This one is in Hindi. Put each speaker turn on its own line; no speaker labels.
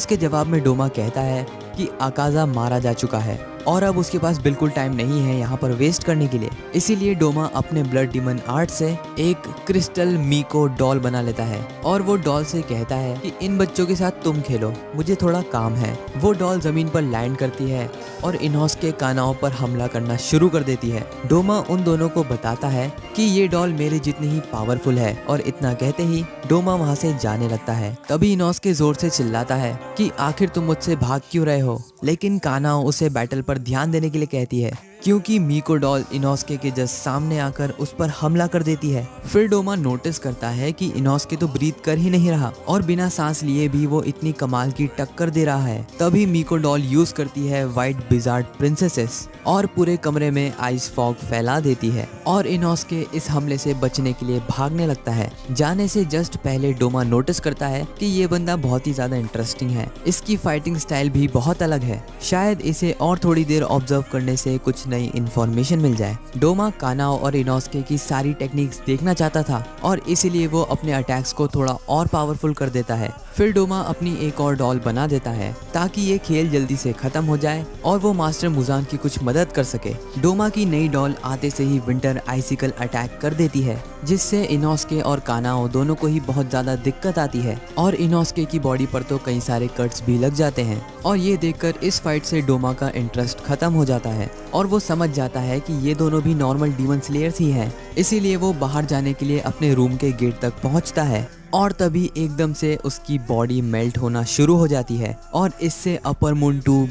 इसके जवाब में डोमा कहता है कि अकाज़ा मारा जा चुका है और अब उसके पास बिल्कुल टाइम नहीं है यहाँ पर वेस्ट करने के लिए। इसीलिए डोमा अपने ब्लड डीमन आर्ट से एक क्रिस्टल मीको डॉल बना लेता है और वो डॉल से कहता है कि इन बच्चों के साथ तुम खेलो, मुझे थोड़ा काम है। वो डॉल जमीन पर लैंड करती है और इनोस्के कानाओं पर हमला करना शुरू कर देती है। डोमा उन दोनों को बताता है कि ये डॉल मेरे जितनी ही पावरफुल है और इतना कहते ही डोमा वहाँ से जाने लगता है। तभी इनोस्के जोर से चिल्लाता है कि आखिर तुम मुझसे भाग क्यों रहे हो, लेकिन कानाओ उसे बैटल पर ध्यान देने के लिए कहती है क्योंकि मीको डॉल इनोस्के के जस्ट सामने आकर उस पर हमला कर देती है। फिर डोमा नोटिस करता है कि इनोस्के तो ब्रीथ कर ही नहीं रहा और बिना सांस लिए भी वो इतनी कमाल की टक्कर दे रहा है। तभी मीको डॉल यूज करती है व्हाइट बिजार्ड प्रिंसेसेस और पूरे कमरे में आइस फॉग फैला देती है और इनोस्के इस हमले से बचने के लिए भागने लगता है। जाने से जस्ट पहले डोमा नोटिस करता है कि ये बंदा बहुत ही ज्यादा इंटरेस्टिंग है, इसकी फाइटिंग स्टाइल भी बहुत अलग है, शायद इसे और थोड़ी देर ऑब्जर्व करने से कुछ नई इन्फॉर्मेशन मिल जाए। डोमा कानाओ और इनोस्के की सारी टेक्निक्स देखना चाहता था और इसीलिए वो अपने अटैक्स को थोड़ा और पावरफुल कर देता है। फिर डोमा अपनी एक और डॉल बना देता है ताकि ये खेल जल्दी से खत्म हो जाए और वो मास्टर मुजान की कुछ मदद कर सके। डोमा की नई डॉल आते से ही विंटर आइसिकल अटैक कर देती है जिससे इनोस्के और कानाओ दोनों को ही बहुत ज्यादा दिक्कत आती है और इनोस्के की बॉडी पर तो कई सारे कट्स भी लग जाते हैं और ये देखकर इस फाइट से डोमा का इंटरेस्ट खत्म हो जाता है और वो समझ जाता है कि ये दोनों भी नॉर्मल डीमन स्लेयर्स ही हैं। इसीलिए वो बाहर जाने के लिए अपने रूम के गेट तक पहुंचता है और तभी एकदम से उसकी बॉडी मेल्ट होना शुरू हो जाती है और इससे अपर मून 2